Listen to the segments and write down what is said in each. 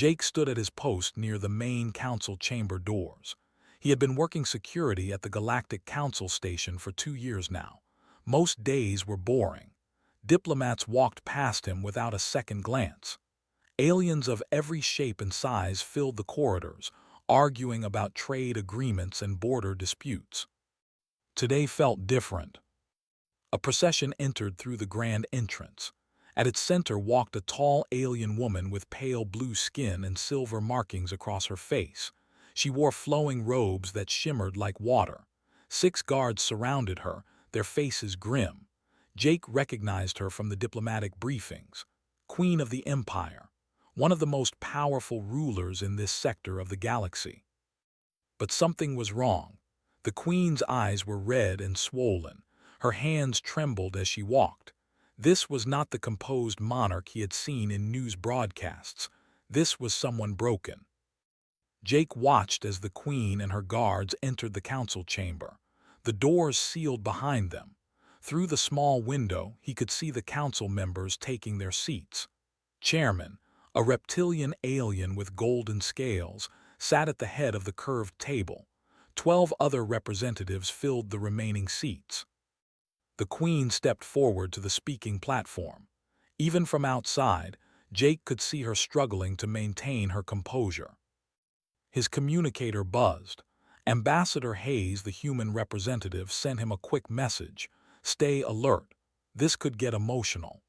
Jake stood at his post near the main council chamber doors. He had been working security at the Galactic Council station for 2 years now. Most days were boring. Diplomats walked past him without a second glance. Aliens of every shape and size filled the corridors, arguing about trade agreements and border disputes. Today felt different. A procession entered through the grand entrance. At its center walked a tall alien woman with pale blue skin and silver markings across her face. She wore flowing robes that shimmered like water. 6 guards surrounded her, their faces grim. Jake recognized her from the diplomatic briefings. Queen of the Empire, one of the most powerful rulers in this sector of the galaxy. But something was wrong. The Queen's eyes were red and swollen. Her hands trembled as she walked. This was not the composed monarch he had seen in news broadcasts. This was someone broken. Jake watched as the Queen and her guards entered the council chamber. The doors sealed behind them. Through the small window, he could see the council members taking their seats. Chairman, a reptilian alien with golden scales, sat at the head of the curved table. 12 other representatives filled the remaining seats. The Queen stepped forward to the speaking platform. Even from outside, Jake could see her struggling to maintain her composure. His communicator buzzed. Ambassador Hayes, the human representative, sent him a quick message. Stay alert. This could get emotional.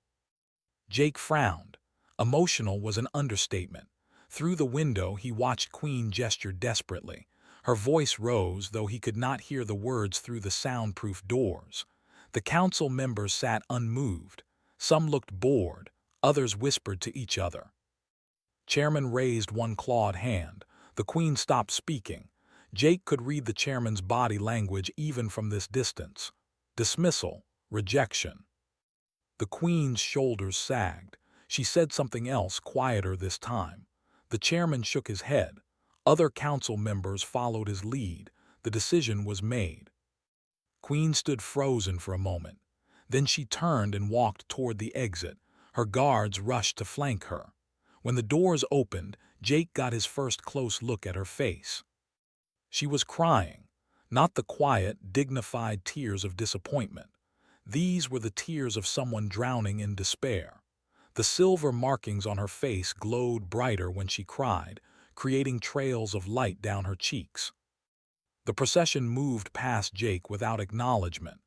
Jake frowned. Emotional was an understatement. Through the window, he watched Queen gesture desperately. Her voice rose, though he could not hear the words through the soundproof doors. The council members sat unmoved. Some looked bored, others whispered to each other. Chairman raised one clawed hand. The Queen stopped speaking. Jake could read the chairman's body language even from this distance. Dismissal, rejection. The Queen's shoulders sagged. She said something else, quieter this time. The chairman shook his head. Other council members followed his lead. The decision was made. Queen stood frozen for a moment. Then she turned and walked toward the exit. Her guards rushed to flank her. When the doors opened, Jake got his first close look at her face. She was crying, not the quiet, dignified tears of disappointment. These were the tears of someone drowning in despair. The silver markings on her face glowed brighter when she cried, creating trails of light down her cheeks. The procession moved past Jake without acknowledgement.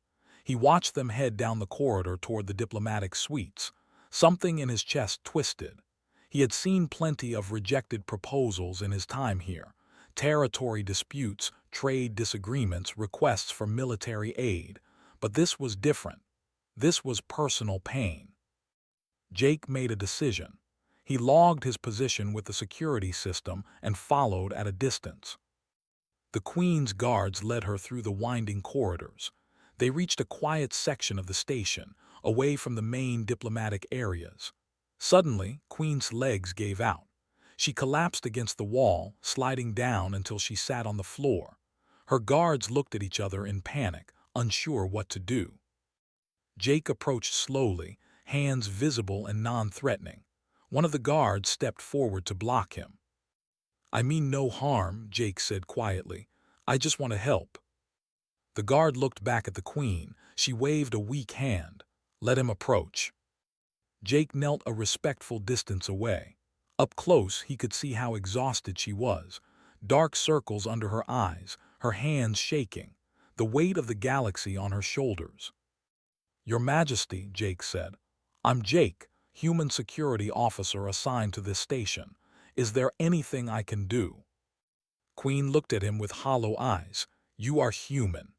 He watched them head down the corridor toward the diplomatic suites. Something in his chest twisted. He had seen plenty of rejected proposals in his time here. Territory disputes, trade disagreements, requests for military aid. But this was different. This was personal pain. Jake made a decision. He logged his position with the security system and followed at a distance. The Queen's guards led her through the winding corridors. They reached a quiet section of the station, away from the main diplomatic areas. Suddenly, Queen's legs gave out. She collapsed against the wall, sliding down until she sat on the floor. Her guards looked at each other in panic, unsure what to do. Jake approached slowly, hands visible and non-threatening. One of the guards stepped forward to block him. "I mean no harm," Jake said quietly. "I just want to help." The guard looked back at the Queen. She waved a weak hand. "Let him approach." Jake knelt a respectful distance away. Up close, he could see how exhausted she was. Dark circles under her eyes, her hands shaking, the weight of the galaxy on her shoulders. "Your Majesty," Jake said. "I'm Jake, human security officer assigned to this station. Is there anything I can do?" Queen looked at him with hollow eyes. "You are human."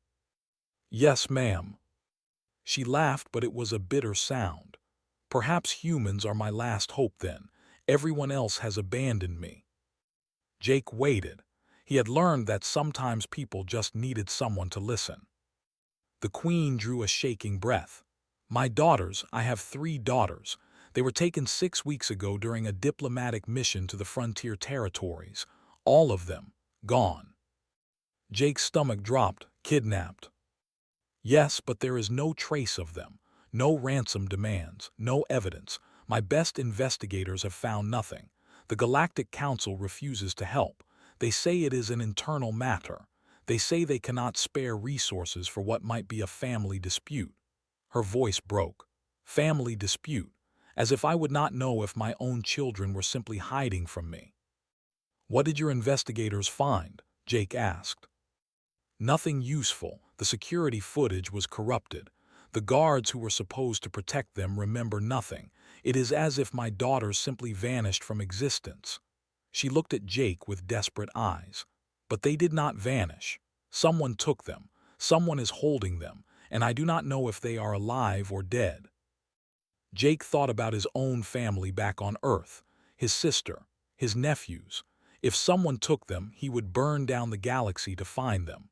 "Yes, ma'am." She laughed, but it was a bitter sound. "Perhaps humans are my last hope then. Everyone else has abandoned me." Jake waited. He had learned that sometimes people just needed someone to listen. The Queen drew a shaking breath. "My daughters, I have 3 daughters. They were taken 6 weeks ago during a diplomatic mission to the frontier territories. All of them, gone." Jake's stomach dropped. "Kidnapped." "Yes, but there is no trace of them. No ransom demands, no evidence. My best investigators have found nothing. The Galactic Council refuses to help. They say it is an internal matter. They say they cannot spare resources for what might be a family dispute. Her voice broke. Family dispute. As if I would not know if my own children were simply hiding from me. What did your investigators find? Jake asked. Nothing useful. The security footage was corrupted. The guards who were supposed to protect them remember nothing. It is as if my daughters simply vanished from existence. She looked at Jake with desperate eyes. But they did not vanish. Someone took them. Someone is holding them, and I do not know if they are alive or dead. Jake thought about his own family back on Earth, his sister, his nephews. If someone took them, he would burn down the galaxy to find them.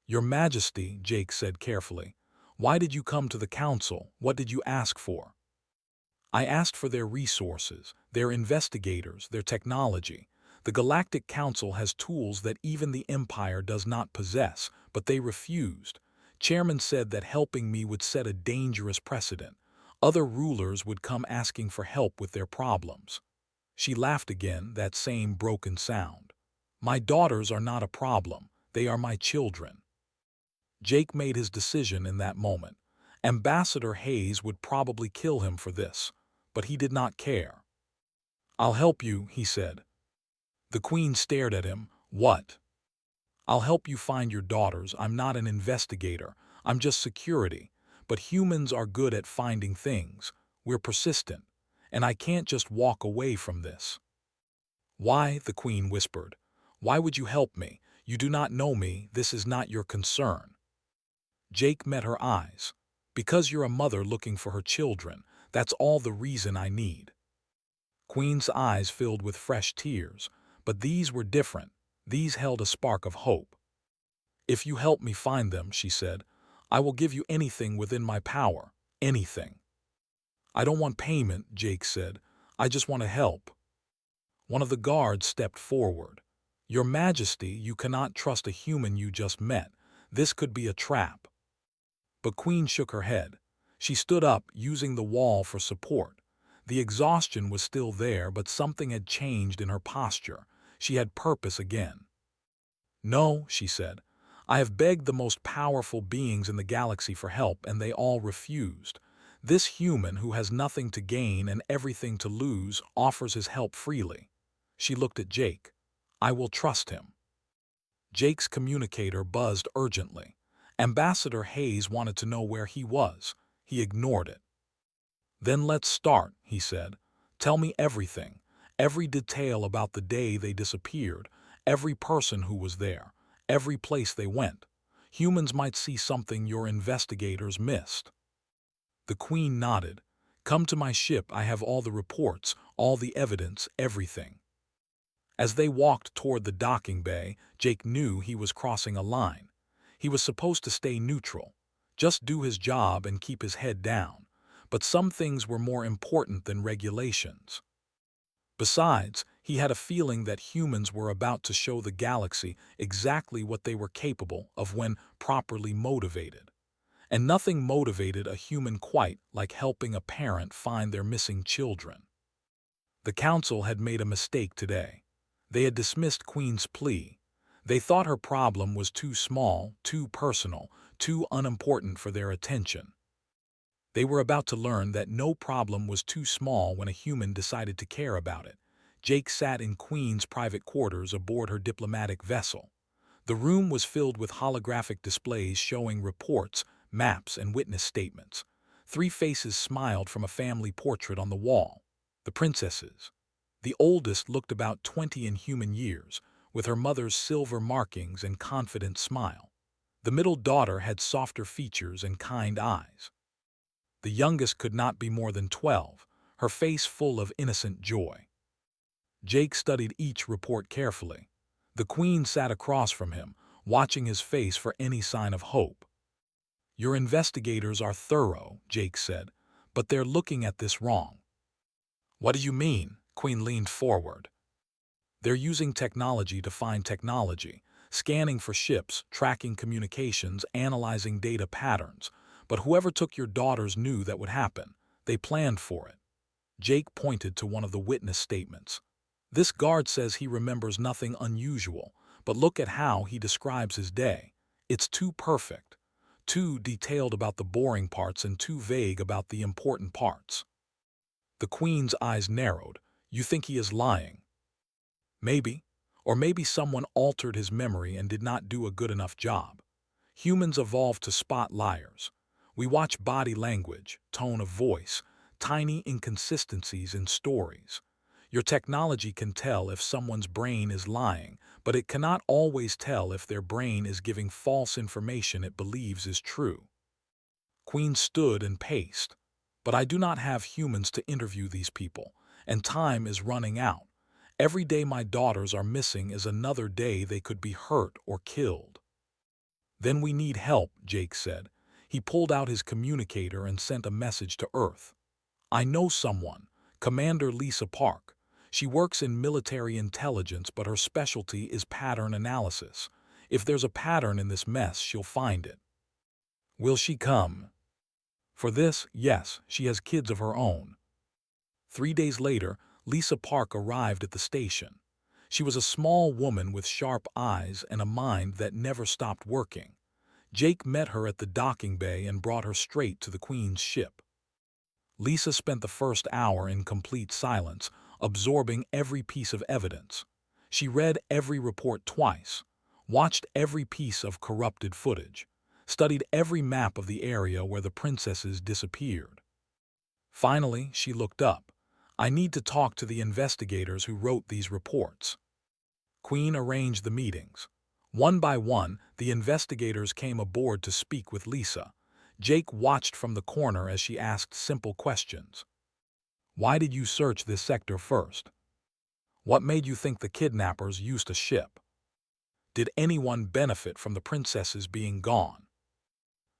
Your Majesty, Jake said carefully, why did you come to the council? What did you ask for? I asked for their resources, their investigators, their technology. The Galactic Council has tools that even the Empire does not possess, but they refused. Chairman said that helping me would set a dangerous precedent. Other rulers would come asking for help with their problems. She laughed again, that same broken sound. My daughters are not a problem. They are my children. Jake made his decision in that moment. Ambassador Hayes would probably kill him for this, but he did not care. I'll help you, he said. The Queen stared at him. What? I'll help you find your daughters. I'm not an investigator. I'm just security. But humans are good at finding things. We're persistent. And I can't just walk away from this. Why? The Queen whispered. Why would you help me? You do not know me. This is not your concern. Jake met her eyes. Because you're a mother looking for her children. That's all the reason I need. Queen's eyes filled with fresh tears. But these were different. These held a spark of hope. If you help me find them, she said, I will give you anything within my power. Anything. I don't want payment, Jake said. I just want to help. One of the guards stepped forward. Your Majesty, you cannot trust a human you just met. This could be a trap. But Queen shook her head. She stood up, using the wall for support. The exhaustion was still there, but something had changed in her posture. She had purpose again. No, she said. I have begged the most powerful beings in the galaxy for help, and they all refused. This human who has nothing to gain and everything to lose offers his help freely. She looked at Jake. I will trust him. Jake's communicator buzzed urgently. Ambassador Hayes wanted to know where he was. He ignored it. Then let's start, he said. Tell me everything. Every detail about the day they disappeared. Every person who was there. Every place they went. Humans might see something your investigators missed. The Queen nodded. Come to my ship. I have all the reports, all the evidence, everything. As they walked toward the docking bay, Jake knew he was crossing a line. He was supposed to stay neutral, just do his job and keep his head down. But some things were more important than regulations. Besides, he had a feeling that humans were about to show the galaxy exactly what they were capable of when properly motivated. And nothing motivated a human quite like helping a parent find their missing children. The council had made a mistake today. They had dismissed Queen's plea. They thought her problem was too small, too personal, too unimportant for their attention. They were about to learn that no problem was too small when a human decided to care about it. Jake sat in Queen's private quarters aboard her diplomatic vessel. The room was filled with holographic displays showing reports, maps, and witness statements. 3 faces smiled from a family portrait on the wall. The princesses. The oldest looked about 20 in human years, with her mother's silver markings and confident smile. The middle daughter had softer features and kind eyes. The youngest could not be more than 12, her face full of innocent joy. Jake studied each report carefully. The Queen sat across from him, watching his face for any sign of hope. Your investigators are thorough, Jake said, but they're looking at this wrong. What do you mean? Queen leaned forward. They're using technology to find technology, scanning for ships, tracking communications, analyzing data patterns. But whoever took your daughters knew that would happen. They planned for it. Jake pointed to one of the witness statements. This guard says he remembers nothing unusual, but look at how he describes his day. It's too perfect, too detailed about the boring parts and too vague about the important parts. The Queen's eyes narrowed. You think he is lying? Maybe. Or maybe someone altered his memory and did not do a good enough job. Humans evolved to spot liars. We watch body language, tone of voice, tiny inconsistencies in stories. Your technology can tell if someone's brain is lying, but it cannot always tell if their brain is giving false information it believes is true. Queen stood and paced. But I do not have humans to interview these people, and time is running out. Every day my daughters are missing is another day they could be hurt or killed. Then we need help, Jake said. He pulled out his communicator and sent a message to Earth. I know someone, Commander Lisa Park. She works in military intelligence, but her specialty is pattern analysis. If there's a pattern in this mess, she'll find it. Will she come? For this, yes, she has kids of her own. 3 days later, Lisa Park arrived at the station. She was a small woman with sharp eyes and a mind that never stopped working. Jake met her at the docking bay and brought her straight to the Queen's ship. Lisa spent the first hour in complete silence, absorbing every piece of evidence. She read every report twice, watched every piece of corrupted footage, studied every map of the area where the princesses disappeared. Finally, she looked up. I need to talk to the investigators who wrote these reports. Queen arranged the meetings. One by one, the investigators came aboard to speak with Lisa. Jake watched from the corner as she asked simple questions. Why did you search this sector first? What made you think the kidnappers used a ship? Did anyone benefit from the princesses being gone?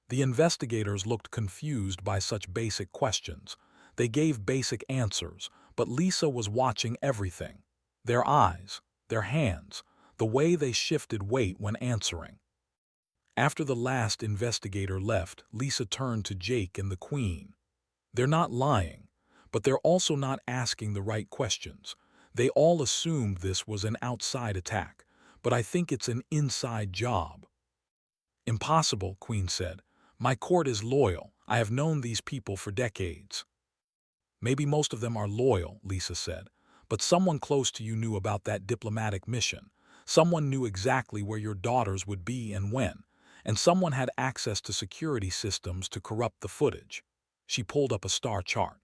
The investigators looked confused by such basic questions. They gave basic answers, but Lisa was watching everything. Their eyes, their hands, the way they shifted weight when answering. After the last investigator left, Lisa turned to Jake and the Queen. They're not lying, but they're also not asking the right questions. They all assumed this was an outside attack, but I think it's an inside job. Impossible, Queen said. My court is loyal. I have known these people for decades. Maybe most of them are loyal, Lisa said, but someone close to you knew about that diplomatic mission. Someone knew exactly where your daughters would be and when, and someone had access to security systems to corrupt the footage. She pulled up a star chart.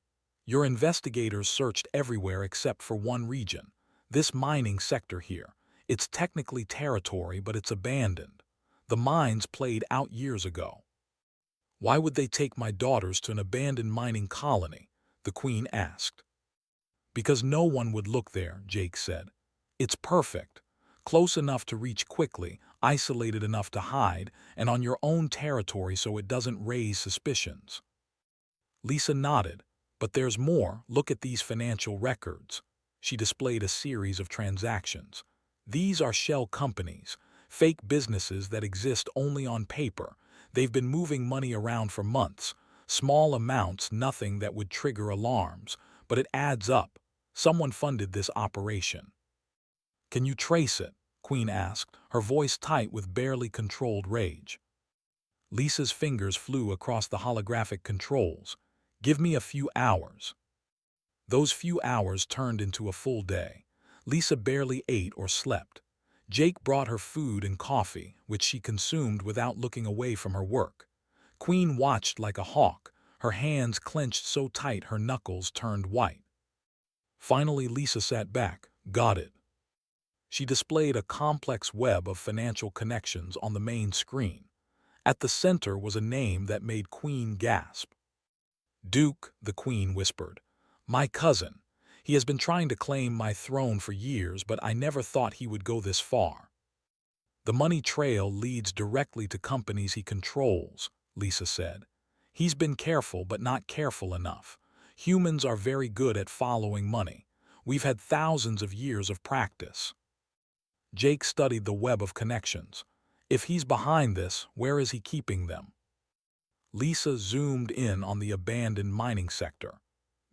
Your investigators searched everywhere except for one region, this mining sector here. It's technically territory, but it's abandoned. The mines played out years ago. Why would they take my daughters to an abandoned mining colony? The Queen asked. Because no one would look there, Jake said. It's perfect. Close enough to reach quickly, isolated enough to hide, and on your own territory so it doesn't raise suspicions. Lisa nodded. But there's more. Look at these financial records. She displayed a series of transactions. These are shell companies, fake businesses that exist only on paper. They've been moving money around for months. Small amounts, nothing that would trigger alarms, but it adds up. Someone funded this operation. Can you trace it? Queen asked, her voice tight with barely controlled rage. Lisa's fingers flew across the holographic controls. Give me a few hours. Those few hours turned into a full day. Lisa barely ate or slept. Jake brought her food and coffee, which she consumed without looking away from her work. Queen watched like a hawk, her hands clenched so tight her knuckles turned white. Finally, Lisa sat back. Got it. She displayed a complex web of financial connections on the main screen. At the center was a name that made Queen gasp. Duke, the Queen whispered. My cousin. He has been trying to claim my throne for years, but I never thought he would go this far. The money trail leads directly to companies he controls, Lisa said. He's been careful, but not careful enough. Humans are very good at following money. We've had thousands of years of practice. Jake studied the web of connections. If he's behind this, where is he keeping them? Lisa zoomed in on the abandoned mining sector.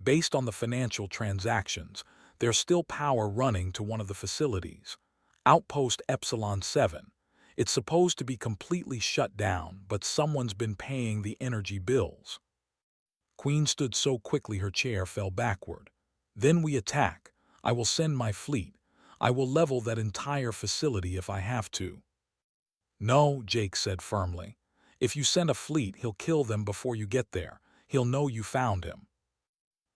Based on the financial transactions, There's still power running to one of the facilities. Outpost Epsilon 7. It's supposed to be completely shut down, but someone's been paying the energy bills. Queen stood so quickly her chair fell backward. Then we attack. I will send my fleet. I will level that entire facility if I have to. No, Jake said firmly. If you send a fleet, he'll kill them before you get there. He'll know you found him.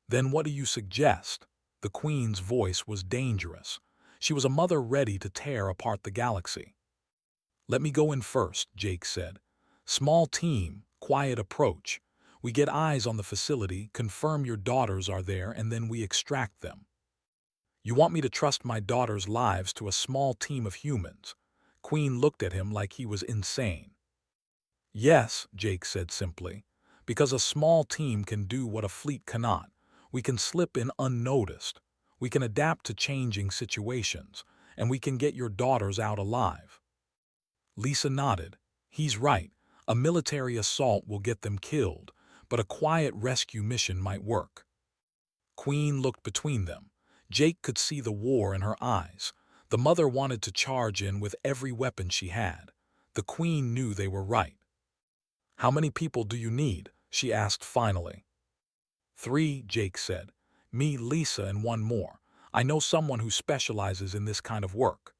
Then what do you suggest? The Queen's voice was dangerous. She was a mother ready to tear apart the galaxy. Let me go in first, Jake said. Small team, quiet approach. We get eyes on the facility, confirm your daughters are there, and then we extract them. You want me to trust my daughters' lives to a small team of humans? Queen looked at him like he was insane. Yes, Jake said simply, because a small team can do what a fleet cannot. We can slip in unnoticed. We can adapt to changing situations, and we can get your daughters out alive. Lisa nodded. He's right. A military assault will get them killed, but a quiet rescue mission might work. Queen looked between them. Jake could see the war in her eyes. The mother wanted to charge in with every weapon she had. The Queen knew they were right. How many people do you need? She asked finally. 3, Jake said. Me, Lisa, and one more. I know someone who specializes in this kind of work.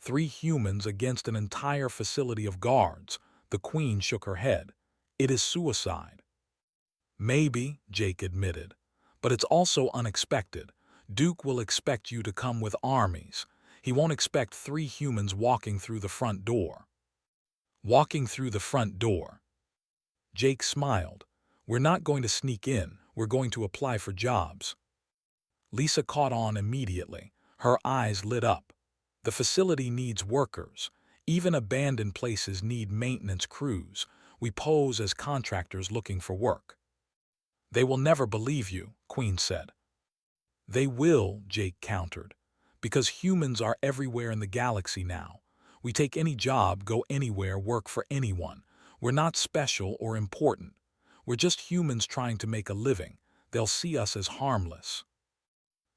3 humans against an entire facility of guards. The Queen shook her head. It is suicide. Maybe, Jake admitted. But it's also unexpected. Duke will expect you to come with armies. He won't expect 3 humans walking through the front door. Walking through the front door. Jake smiled. We're not going to sneak in. We're going to apply for jobs. Lisa caught on immediately. Her eyes lit up. The facility needs workers. Even abandoned places need maintenance crews. We pose as contractors looking for work. They will never believe you, Queen said. They will, Jake countered. Because humans are everywhere in the galaxy now. We take any job, go anywhere, work for anyone. We're not special or important. We're just humans trying to make a living. They'll see us as harmless.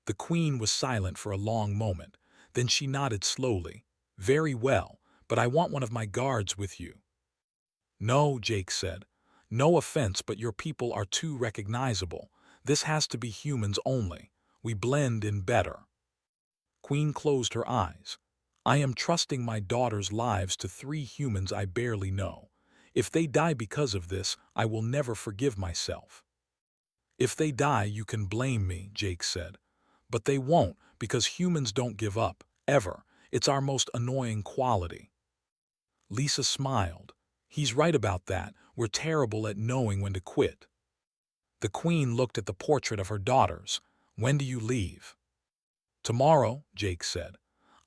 The Queen was silent for a long moment. Then she nodded slowly. Very well, but I want one of my guards with you. No, Jake said. No offense, but your people are too recognizable. This has to be humans only. We blend in better. Queen closed her eyes. I am trusting my daughters' lives to 3 humans I barely know. If they die because of this, I will never forgive myself. If they die, you can blame me, Jake said. But they won't, because humans don't give up, ever. It's our most annoying quality. Lisa smiled. He's right about that. We're terrible at knowing when to quit. The Queen looked at the portrait of her daughters. When do you leave? Tomorrow, Jake said.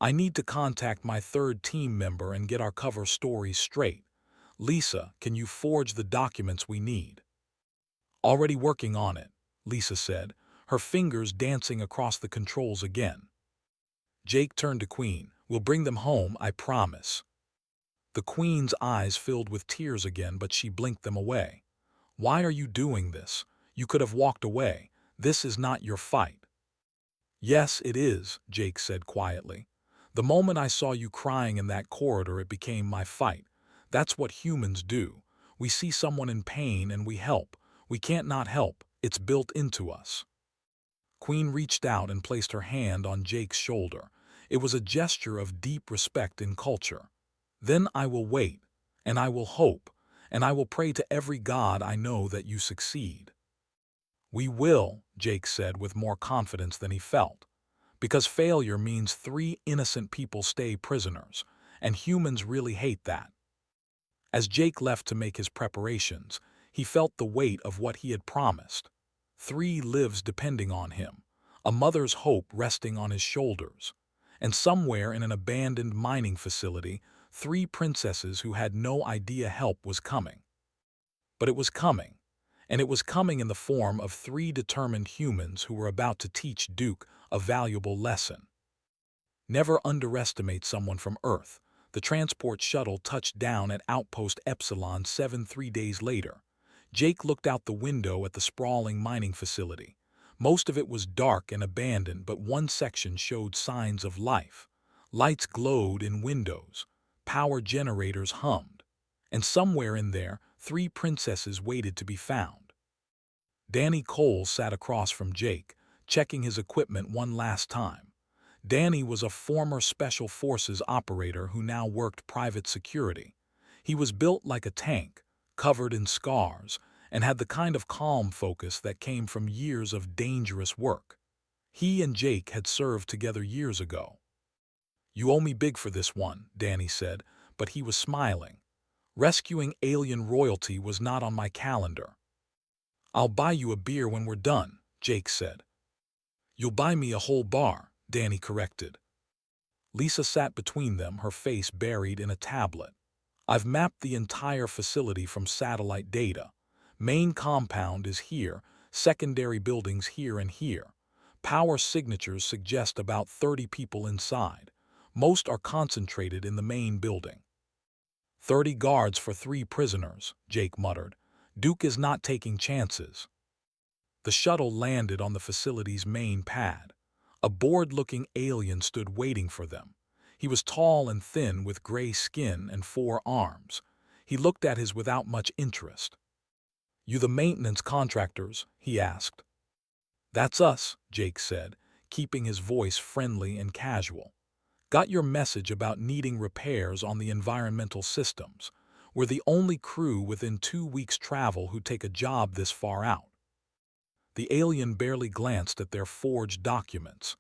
I need to contact my 3rd team member and get our cover stories straight. Lisa, can you forge the documents we need? Already working on it, Lisa said, her fingers dancing across the controls again. Jake turned to Queen. We'll bring them home, I promise. The Queen's eyes filled with tears again, but she blinked them away. Why are you doing this? You could have walked away. This is not your fight. Yes, it is, Jake said quietly. The moment I saw you crying in that corridor, it became my fight. That's what humans do. We see someone in pain and we help. We can't not help. It's built into us. Queen reached out and placed her hand on Jake's shoulder. It was a gesture of deep respect in culture. Then I will wait, and I will hope, and I will pray to every god I know that you succeed. We will, Jake said with more confidence than he felt. Because failure means 3 innocent people stay prisoners, and humans really hate that. As Jake left to make his preparations, he felt the weight of what he had promised. 3 lives depending on him, a mother's hope resting on his shoulders, and somewhere in an abandoned mining facility, 3 princesses who had no idea help was coming. But it was coming, and it was coming in the form of 3 determined humans who were about to teach Duke a valuable lesson. Never underestimate someone from Earth. The transport shuttle touched down at Outpost Epsilon 7 3 days later. Jake looked out the window at the sprawling mining facility. Most of it was dark and abandoned, but one section showed signs of life. Lights glowed in windows, power generators hummed, and somewhere in there, 3 princesses waited to be found. Danny Cole sat across from Jake, checking his equipment one last time. Danny was a former Special Forces operator who now worked private security. He was built like a tank, covered in scars, and had the kind of calm focus that came from years of dangerous work. He and Jake had served together years ago. "You owe me big for this one," Danny said, but he was smiling. Rescuing alien royalty was not on my calendar. "I'll buy you a beer when we're done," Jake said. "You'll buy me a whole bar," Danny corrected. Lisa sat between them, her face buried in a tablet. "I've mapped the entire facility from satellite data. Main compound is here, secondary buildings here and here. Power signatures suggest about 30 people inside. Most are concentrated in the main building." 30 guards for 3 prisoners, Jake muttered. "Duke is not taking chances." The shuttle landed on the facility's main pad. A bored-looking alien stood waiting for them. He was tall and thin with gray skin and 4 arms. He looked at his without much interest. "You the maintenance contractors?" he asked. "That's us," Jake said, keeping his voice friendly and casual. "Got your message about needing repairs on the environmental systems. We're the only crew within 2 weeks' travel who take a job this far out." The alien barely glanced at their forged documents.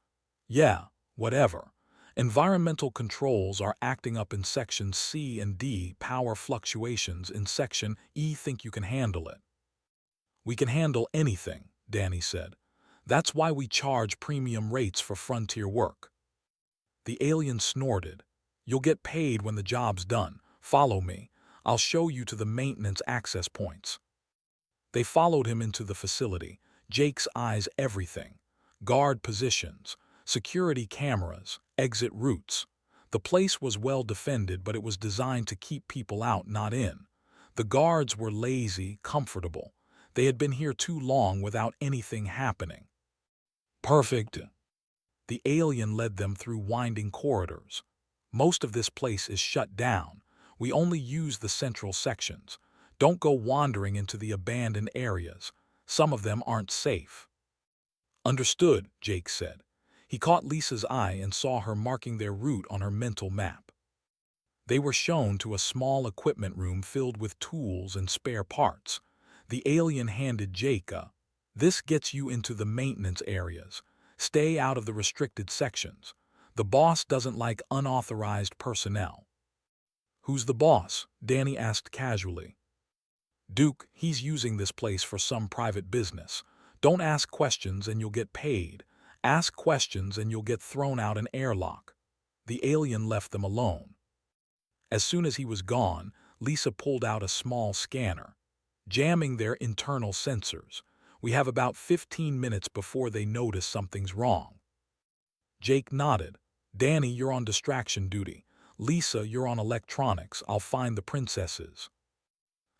"Yeah, whatever. Environmental controls are acting up in Sections C and D, power fluctuations in Section E. Think you can handle it?" "We can handle anything," Danny said. "That's why we charge premium rates for frontier work." The alien snorted. "You'll get paid when the job's done. Follow me. I'll show you to the maintenance access points." They followed him into the facility, Jake's eyes everything. Guard positions, security cameras, exit routes. The place was well defended, but it was designed to keep people out, not in. The guards were lazy, comfortable. They had been here too long without anything happening. "Perfect." The alien led them through winding corridors. "Most of this place is shut down. We only use the central sections. Don't go wandering into the abandoned areas. Some of them aren't safe." "Understood," Jake said. He caught Lisa's eye and saw her marking their route on her mental map. They were shown to a small equipment room filled with tools and spare parts. The alien handed Jake a, "This gets you into the maintenance areas. Stay out of the restricted sections. The boss doesn't like unauthorized personnel." "Who's the boss?" Danny asked casually. "Duke, he's using this place for some private business. Don't ask questions and you'll get paid. Ask questions and you'll get thrown out an airlock." The alien left them alone. As soon as he was gone, Lisa pulled out a small scanner. "Jamming their internal sensors. We have about 15 minutes before they notice something's wrong." Jake nodded. "Danny, you're on distraction duty. Lisa, you're on electronics. I'll find the princesses."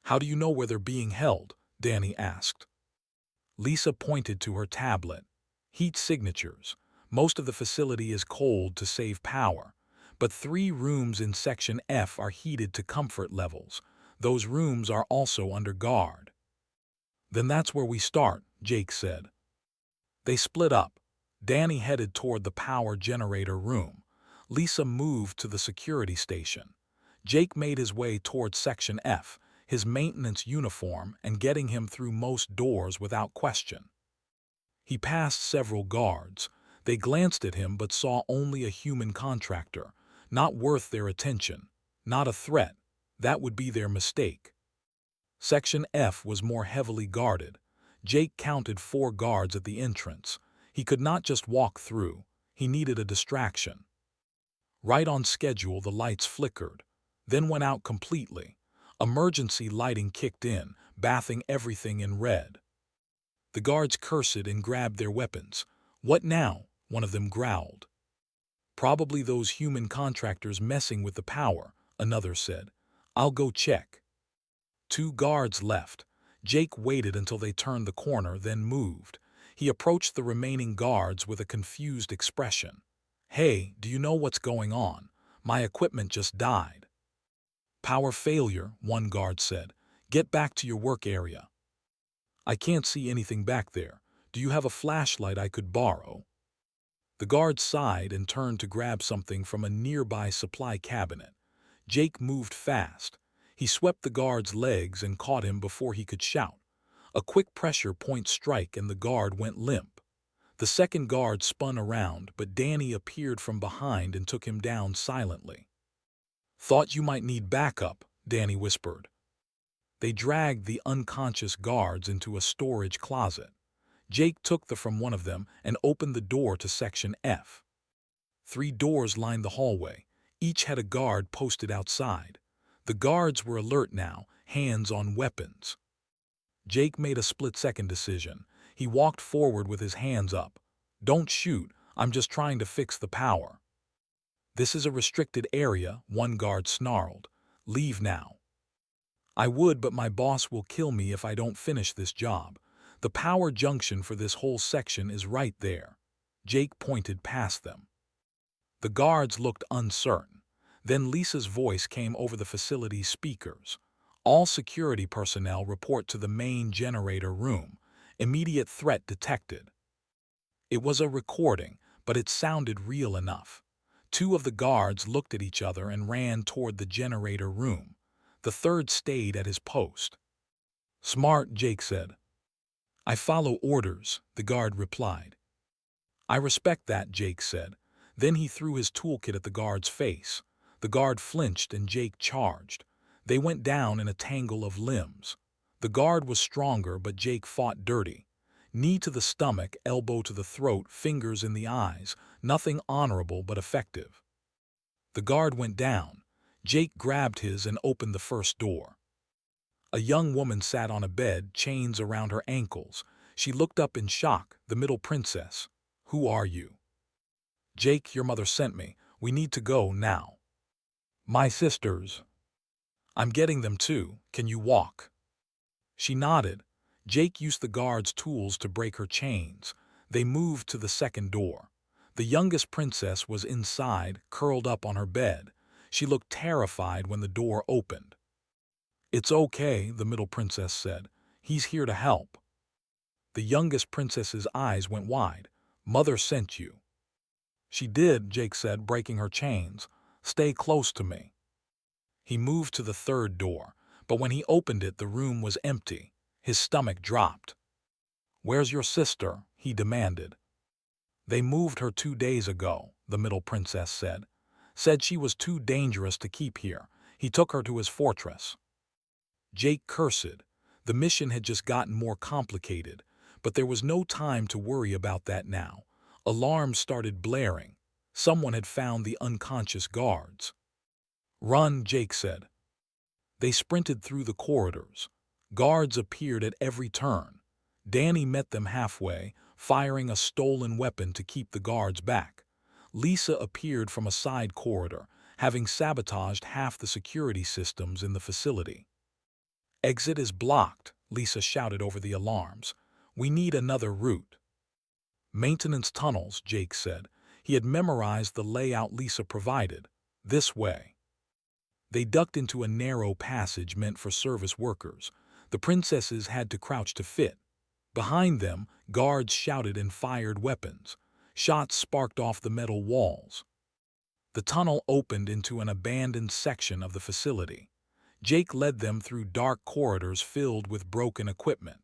"How do you know where they're being held?" Danny asked. Lisa pointed to her tablet. "Heat signatures. Most of the facility is cold to save power, but 3 rooms in Section F are heated to comfort levels. Those rooms are also under guard." "Then that's where we start," Jake said. They split up. Danny headed toward the power generator room. Lisa moved to the security station. Jake made his way toward Section F, his maintenance uniform and getting him through most doors without question. He passed several guards. They glanced at him but saw only a human contractor, not worth their attention, not a threat. That would be their mistake. Section F was more heavily guarded. Jake counted 4 guards at the entrance. He could not just walk through. He needed a distraction. Right on schedule, the lights flickered, then went out completely. Emergency lighting kicked in, bathing everything in red. The guards cursed and grabbed their weapons. "What now?" one of them growled. "Probably those human contractors messing with the power," another said. "I'll go check." 2 guards left. Jake waited until they turned the corner, then moved. He approached the remaining guards with a confused expression. "Hey, do you know what's going on? My equipment just died." "Power failure," one guard said. "Get back to your work area." "I can't see anything back there. Do you have a flashlight I could borrow?" The guard sighed and turned to grab something from a nearby supply cabinet. Jake moved fast. He swept the guard's legs and caught him before he could shout. A quick pressure point strike and the guard went limp. The second guard spun around, but Danny appeared from behind and took him down silently. "Thought you might need backup," Danny whispered. They dragged the unconscious guards into a storage closet. Jake took from one of them and opened the door to Section F. 3 doors lined the hallway. Each had a guard posted outside. The guards were alert now, hands on weapons. Jake made a split-second decision. He walked forward with his hands up. "Don't shoot, I'm just trying to fix the power." "This is a restricted area," one guard snarled. "Leave now." "I would, but my boss will kill me if I don't finish this job. The power junction for this whole section is right there." Jake pointed past them. The guards looked uncertain. Then Lisa's voice came over the facility's speakers. "All security personnel report to the main generator room. Immediate threat detected." It was a recording, but it sounded real enough. 2 of the guards looked at each other and ran toward the generator room. The third stayed at his post. "Smart," Jake said. "I follow orders," the guard replied. "I respect that," Jake said. Then he threw his toolkit at the guard's face. The guard flinched and Jake charged. They went down in a tangle of limbs. The guard was stronger, but Jake fought dirty. Knee to the stomach, elbow to the throat, fingers in the eyes. Nothing honorable but effective. The guard went down. Jake grabbed his and opened the first door. A young woman sat on a bed, chains around her ankles. She looked up in shock. "The middle princess. Who are you?" "Jake, your mother sent me. We need to go now." "My sisters." "I'm getting them too. Can you walk?" She nodded. Jake used the guard's tools to break her chains. They moved to the second door. The youngest princess was inside, curled up on her bed. She looked terrified when the door opened. "It's okay," the middle princess said. "He's here to help." The youngest princess's eyes went wide. "Mother sent you." "She did," Jake said, breaking her chains. "Stay close to me." He moved to the third door, but when he opened it, the room was empty. His stomach dropped. "Where's your sister?" he demanded. "They moved her 2 days ago," the middle princess said. "Said she was too dangerous to keep here. He took her to his fortress." Jake cursed. The mission had just gotten more complicated, but there was no time to worry about that now. Alarms started blaring. Someone had found the unconscious guards. "Run," Jake said. They sprinted through the corridors. Guards appeared at every turn. Danny met them halfway, firing a stolen weapon to keep the guards back. Lisa appeared from a side corridor, having sabotaged half the security systems in the facility. "Exit is blocked," Lisa shouted over the alarms. "We need another route." "Maintenance tunnels," Jake said. He had memorized the layout Lisa provided. "This way." They ducked into a narrow passage meant for service workers. The princesses had to crouch to fit. Behind them, guards shouted and fired weapons. Shots sparked off the metal walls. The tunnel opened into an abandoned section of the facility. Jake led them through dark corridors filled with broken equipment.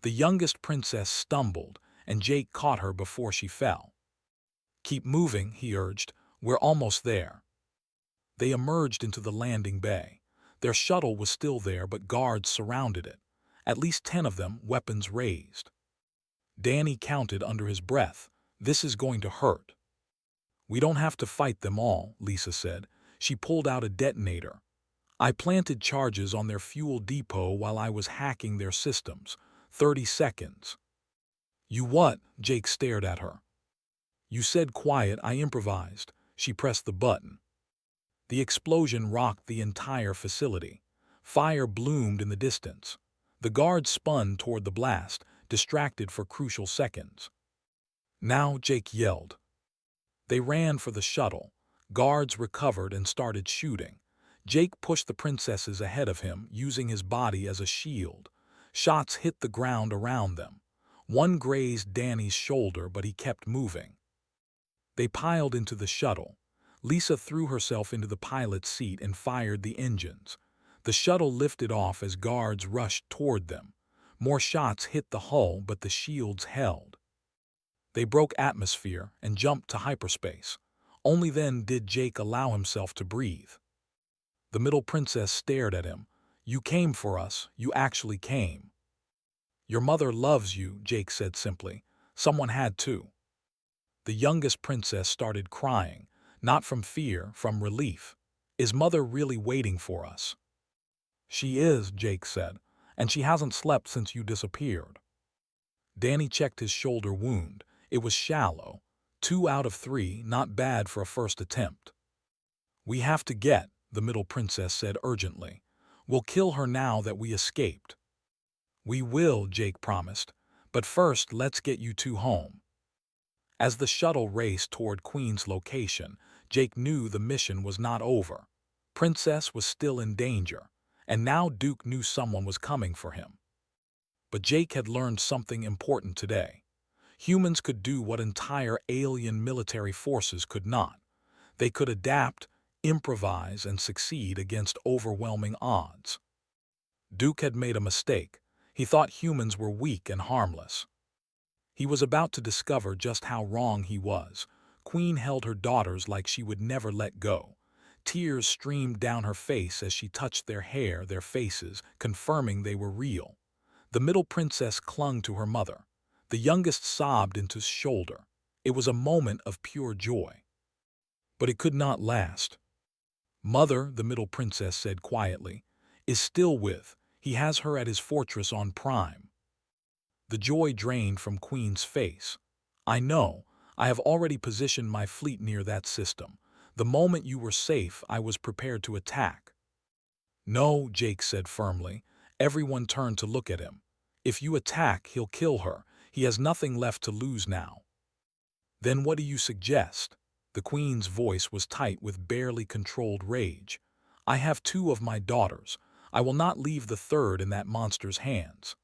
The youngest princess stumbled, and Jake caught her before she fell. "Keep moving," he urged. "We're almost there." They emerged into the landing bay. Their shuttle was still there, but guards surrounded it. At least 10 of them, weapons raised. Danny counted under his breath. "This is going to hurt." "We don't have to fight them all," Lisa said. She pulled out a detonator. "I planted charges on their fuel depot while I was hacking their systems. 30 seconds. "You what?" Jake stared at her. "You said quiet, I improvised." She pressed the button. The explosion rocked the entire facility. Fire bloomed in the distance. The guards spun toward the blast. distracted for crucial seconds. Now, Jake yelled. They ran for the shuttle. Guards recovered and started shooting. Jake pushed the princesses ahead of him, using his body as a shield. Shots hit the ground around them. One grazed Danny's shoulder, but he kept moving. They piled into the shuttle. Lisa threw herself into the pilot's seat and fired the engines. The shuttle lifted off as guards rushed toward them. More shots hit the hull, but the shields held. They broke atmosphere and jumped to hyperspace. Only then did Jake allow himself to breathe. The middle princess stared at him. "You came for us. You actually came." "Your mother loves you," Jake said simply. "Someone had to." The youngest princess started crying, not from fear, from relief. "Is mother really waiting for us?" "She is," Jake said, "and she hasn't slept since you disappeared." Danny checked his shoulder wound. It was shallow. 2 out of 3, not bad for a first attempt. "We have to get," the middle princess said urgently. "We'll kill her now that we escaped." "We will," Jake promised. "But first, let's get you two home." As the shuttle raced toward Queen's location, Jake knew the mission was not over. Princess was still in danger, and now Duke knew someone was coming for him. But Jake had learned something important today. Humans could do what entire alien military forces could not. They could adapt, improvise, and succeed against overwhelming odds. Duke had made a mistake. He thought humans were weak and harmless. He was about to discover just how wrong he was. Queen held her daughters like she would never let go. Tears streamed down her face as she touched their hair, their faces, confirming they were real. The middle princess clung to her mother. The youngest sobbed into his shoulder. It was a moment of pure joy. But it could not last. "Mother," the middle princess said quietly, "is still with. He has her at his fortress on Prime." The joy drained from Queen's face. "I know. I have already positioned my fleet near that system. The moment you were safe, I was prepared to attack." "No," Jake said firmly. Everyone turned to look at him. "If you attack, he'll kill her. He has nothing left to lose now." "Then what do you suggest?" The Queen's voice was tight with barely controlled rage. "I have 2 of my daughters. I will not leave the third in that monster's hands."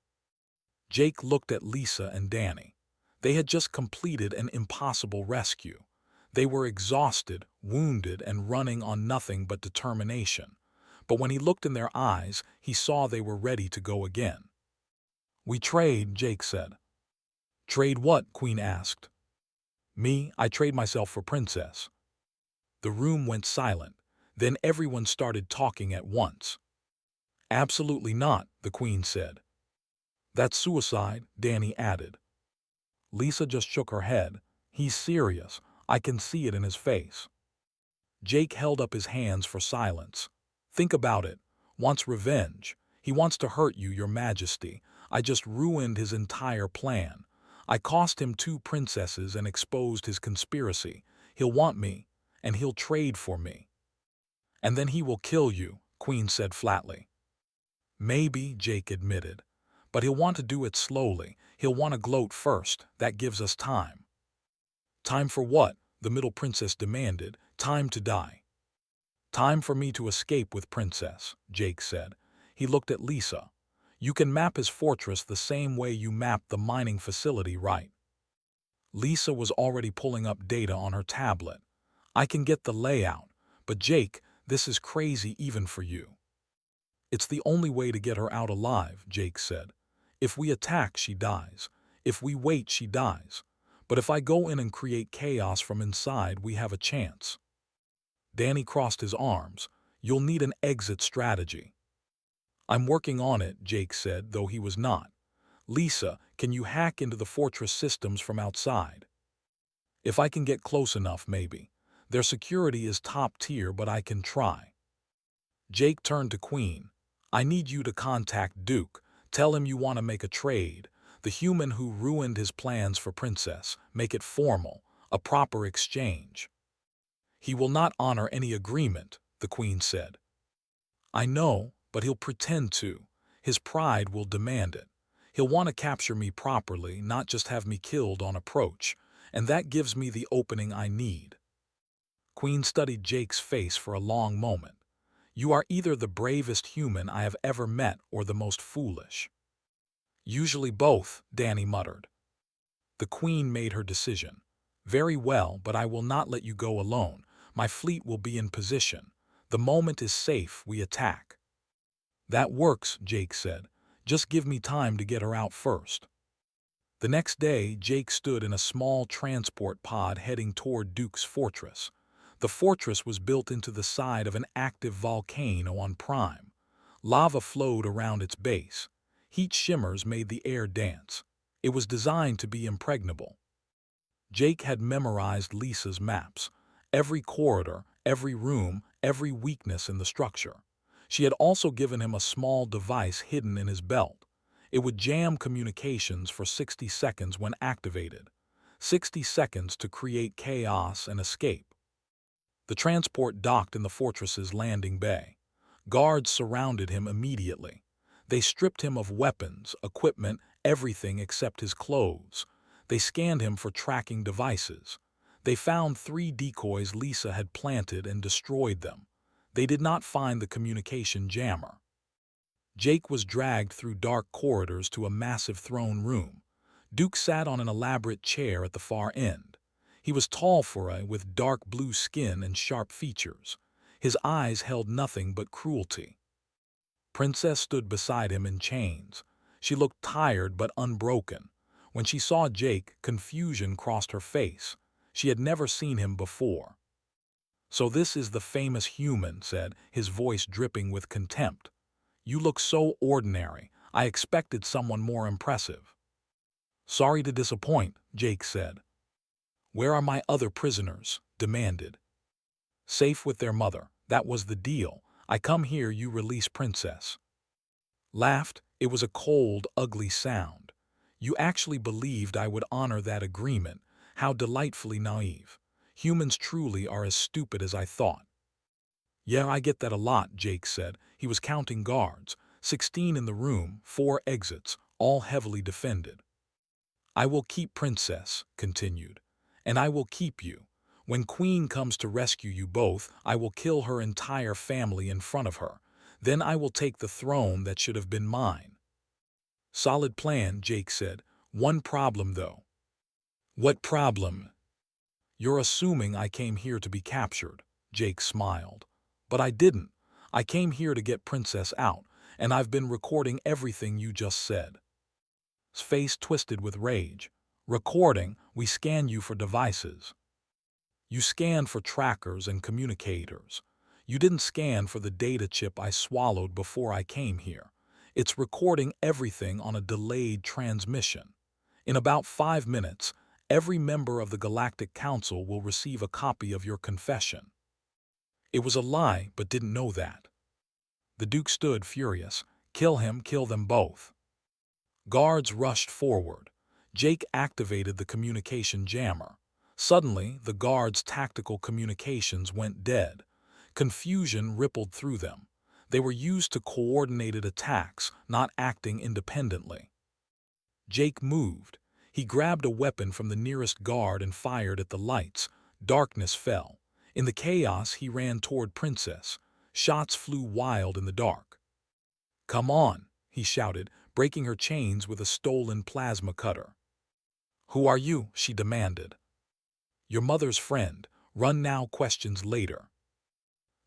Jake looked at Lisa and Danny. They had just completed an impossible rescue. They were exhausted, wounded, and running on nothing but determination. But when he looked in their eyes, he saw they were ready to go again. "We trade," Jake said. "Trade what?" Queen asked. "Me, I trade myself for Princess." The room went silent. Then everyone started talking at once. "Absolutely not," the Queen said. "That's suicide," Danny added. Lisa just shook her head. "He's serious. I can see it in his face." Jake held up his hands for silence. "Think about it. Wants revenge. He wants to hurt you, Your Majesty. I just ruined his entire plan. I cost him 2 princesses and exposed his conspiracy. He'll want me, and he'll trade for me." "And then he will kill you," Queen said flatly. "Maybe," Jake admitted. "But he'll want to do it slowly. He'll want to gloat first. That gives us time." "Time for what?" the middle princess demanded. "Time to die." "Time for me to escape with Princess," Jake said. He looked at Lisa. "You can map his fortress the same way you mapped the mining facility, right?" Lisa was already pulling up data on her tablet. "I can get the layout, but Jake, this is crazy even for you." "It's the only way to get her out alive," Jake said. "If we attack, she dies. If we wait, she dies. But if I go in and create chaos from inside, we have a chance." Danny crossed his arms. "You'll need an exit strategy." "I'm working on it," Jake said, though he was not. "Lisa, can you hack into the fortress systems from outside?" "If I can get close enough, maybe. Their security is top tier, but I can try." Jake turned to Queen. "I need you to contact Duke. Tell him you want to make a trade. The human who ruined his plans for Princess. Make it formal, a proper exchange." "He will not honor any agreement," the Queen said. "I know, but he'll pretend to. His pride will demand it. He'll want to capture me properly, not just have me killed on approach, and that gives me the opening I need." Queen studied Jake's face for a long moment. "You are either the bravest human I have ever met or the most foolish." "Usually both," Danny muttered. The Queen made her decision. "Very well, but I will not let you go alone. My fleet will be in position. The moment is safe, we attack." "That works," Jake said. "Just give me time to get her out first." The next day, Jake stood in a small transport pod heading toward Duke's fortress. The fortress was built into the side of an active volcano on Prime. Lava flowed around its base. Heat shimmers made the air dance. It was designed to be impregnable. Jake had memorized Lisa's maps. Every corridor, every room, every weakness in the structure. She had also given him a small device hidden in his belt. It would jam communications for 60 seconds when activated. 60 seconds to create chaos and escape. The transport docked in the fortress's landing bay. Guards surrounded him immediately. They stripped him of weapons, equipment, everything except his clothes. They scanned him for tracking devices. They found 3 decoys Lisa had planted and destroyed them. They did not find the communication jammer. Jake was dragged through dark corridors to a massive throne room. Duke sat on an elaborate chair at the far end. He was tall with dark blue skin and sharp features. His eyes held nothing but cruelty. Princess stood beside him in chains. She looked tired but unbroken. When she saw Jake, confusion crossed her face. She had never seen him before. "So this is the famous human," said, his voice dripping with contempt. "You look so ordinary. I expected someone more impressive." "Sorry to disappoint," Jake said. "Where are my other prisoners?" demanded. "Safe with their mother. That was the deal. I come here, you release Princess." Laughed. It was a cold, ugly sound. "You actually believed I would honor that agreement. How delightfully naive. Humans truly are as stupid as I thought." "Yeah, I get that a lot," Jake said. He was counting guards. 16 in the room, 4 exits, all heavily defended. "I will keep Princess," continued. "And I will keep you. When Queen comes to rescue you both, I will kill her entire family in front of her. Then I will take the throne that should have been mine." "Solid plan," Jake said. "One problem, though." "What problem?" "You're assuming I came here to be captured." Jake smiled. "But I didn't. I came here to get Princess out, and I've been recording everything you just said." His face twisted with rage. "Recording? We scan you for devices." "You scanned for trackers and communicators. You didn't scan for the data chip I swallowed before I came here. It's recording everything on a delayed transmission. In about 5 minutes, every member of the Galactic Council will receive a copy of your confession." It was a lie, but didn't know that. The Duke stood furious. "Kill him, kill them both." Guards rushed forward. Jake activated the communication jammer. Suddenly, the guards' tactical communications went dead. Confusion rippled through them. They were used to coordinated attacks, not acting independently. Jake moved. He grabbed a weapon from the nearest guard and fired at the lights. Darkness fell. In the chaos, he ran toward Princess. Shots flew wild in the dark. "Come on," he shouted, breaking her chains with a stolen plasma cutter. "Who are you?" she demanded. "Your mother's friend. Run now, questions later."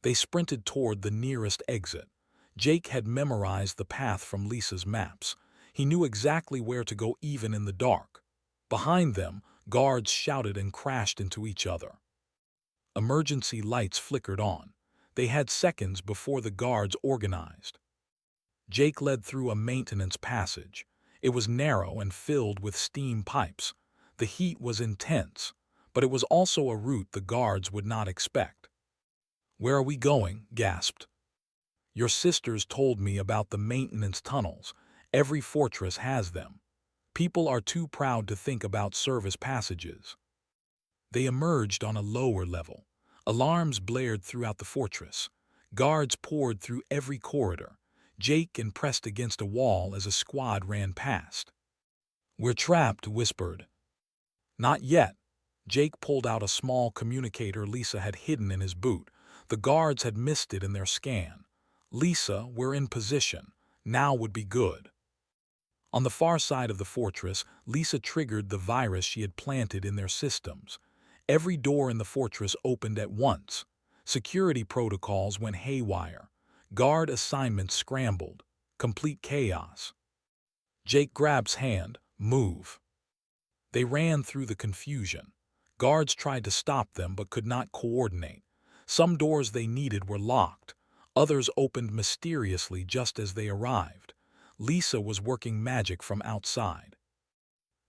They sprinted toward the nearest exit. Jake had memorized the path from Lisa's maps. He knew exactly where to go even in the dark. Behind them, guards shouted and crashed into each other. Emergency lights flickered on. They had seconds before the guards organized. Jake led through a maintenance passage. It was narrow and filled with steam pipes. The heat was intense, but it was also a route the guards would not expect. "Where are we going?" gasped. "Your sisters told me about the maintenance tunnels. Every fortress has them. People are too proud to think about service passages." They emerged on a lower level. Alarms blared throughout the fortress. Guards poured through every corridor. Jake pressed against a wall as a squad ran past. "We're trapped," whispered. "Not yet." Jake pulled out a small communicator Lisa had hidden in his boot. The guards had missed it in their scan. "Lisa, we're in position. Now would be good." On the far side of the fortress, Lisa triggered the virus she had planted in their systems. Every door in the fortress opened at once. Security protocols went haywire. Guard assignments scrambled. Complete chaos. Jake grabs hand. "Move." They ran through the confusion. Guards tried to stop them but could not coordinate. Some doors they needed were locked. Others opened mysteriously just as they arrived. Lisa was working magic from outside.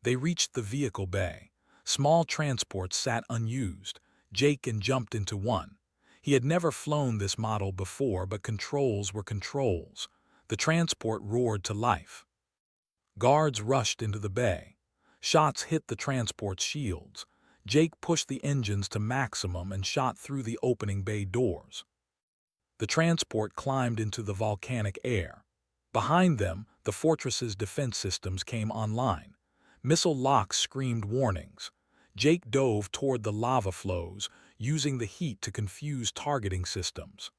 They reached the vehicle bay. Small transports sat unused. Jake jumped into one. He had never flown this model before, but controls were controls. The transport roared to life. Guards rushed into the bay. Shots hit the transport's shields. Jake pushed the engines to maximum and shot through the opening bay doors. The transport climbed into the volcanic air. Behind them, the fortress's defense systems came online. Missile locks screamed warnings. Jake dove toward the lava flows, using the heat to confuse targeting systems.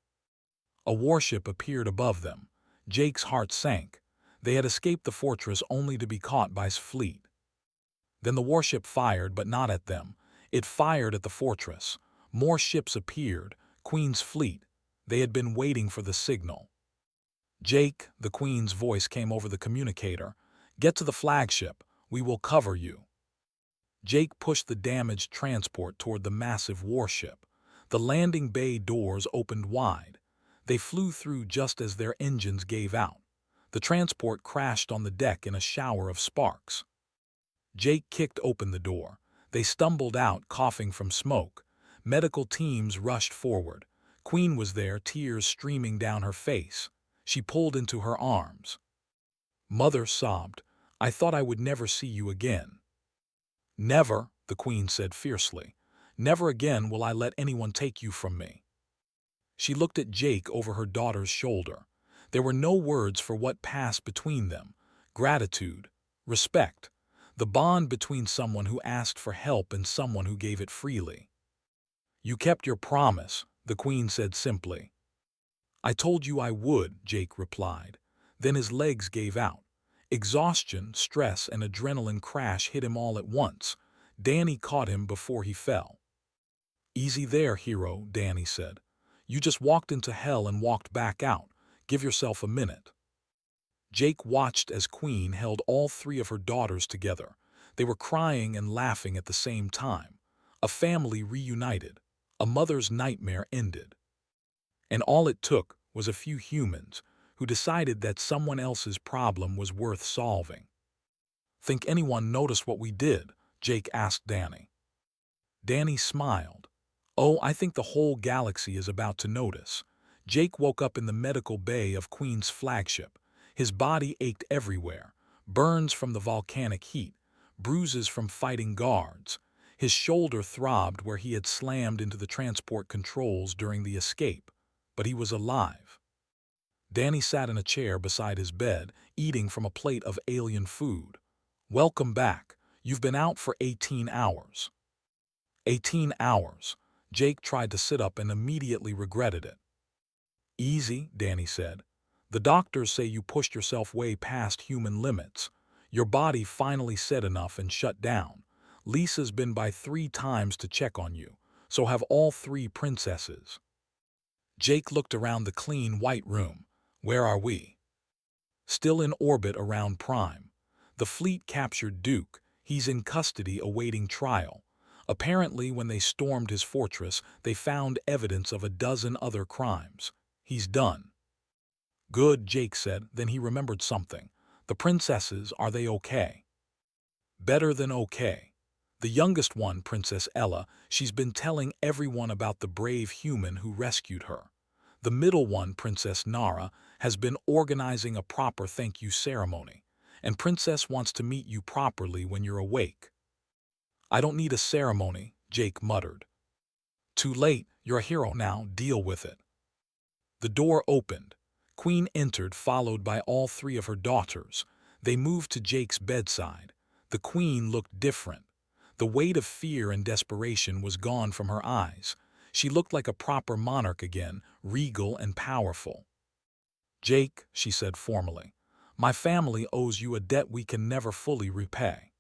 A warship appeared above them. Jake's heart sank. They had escaped the fortress only to be caught by SciFi fleet. Then the warship fired, but not at them. It fired at the fortress. More ships appeared. Queen's fleet. They had been waiting for the signal. "Jake," the Queen's voice came over the communicator. "Get to the flagship. We will cover you." Jake pushed the damaged transport toward the massive warship. The landing bay doors opened wide. They flew through just as their engines gave out. The transport crashed on the deck in a shower of sparks. Jake kicked open the door. They stumbled out, coughing from smoke. Medical teams rushed forward. Queen was there, tears streaming down her face. She pulled into her arms. Mother sobbed. "I thought I would never see you again." "Never," the Queen said fiercely. "Never again will I let anyone take you from me." She looked at Jake over her daughter's shoulder. There were no words for what passed between them. Gratitude, respect, the bond between someone who asked for help and someone who gave it freely. "You kept your promise," the Queen said simply. "I told you I would," Jake replied. Then his legs gave out. Exhaustion, stress, and adrenaline crash hit him all at once. Danny caught him before he fell. "Easy there, hero," Danny said. "You just walked into hell and walked back out. Give yourself a minute." Jake watched as Queen held all three of her daughters together. They were crying and laughing at the same time. A family reunited. A mother's nightmare ended. And all it took was a few humans who decided that someone else's problem was worth solving. "Think anyone noticed what we did?" Jake asked Danny. Danny smiled. "Oh, I think the whole galaxy is about to notice." Jake woke up in the medical bay of Queen's flagship. His body ached everywhere. Burns from the volcanic heat, bruises from fighting guards. His shoulder throbbed where he had slammed into the transport controls during the escape. But he was alive. Danny sat in a chair beside his bed, eating from a plate of alien food. "Welcome back. You've been out for 18 hours. 18 hours. Jake tried to sit up and immediately regretted it. "Easy," Danny said. "The doctors say you pushed yourself way past human limits. Your body finally said enough and shut down. Lisa's been by 3 times to check on you, so have all 3 princesses." Jake looked around the clean white room. "Where are we?" "Still in orbit around Prime. The fleet captured Duke. He's in custody awaiting trial. Apparently, when they stormed his fortress, they found evidence of a dozen other crimes. He's done." "Good," Jake said. Then he remembered something. "The princesses, are they okay?" "Better than okay. The youngest one, Princess Ella, she's been telling everyone about the brave human who rescued her. The middle one, Princess Nara, has been organizing a proper thank you ceremony. And Princess wants to meet you properly when you're awake." "I don't need a ceremony," Jake muttered. "Too late. You're a hero now. Deal with it." The door opened. Queen entered, followed by all three of her daughters. They moved to Jake's bedside. The Queen looked different. The weight of fear and desperation was gone from her eyes. She looked like a proper monarch again, regal and powerful. "Jake," she said formally, "my family owes you a debt we can never fully repay."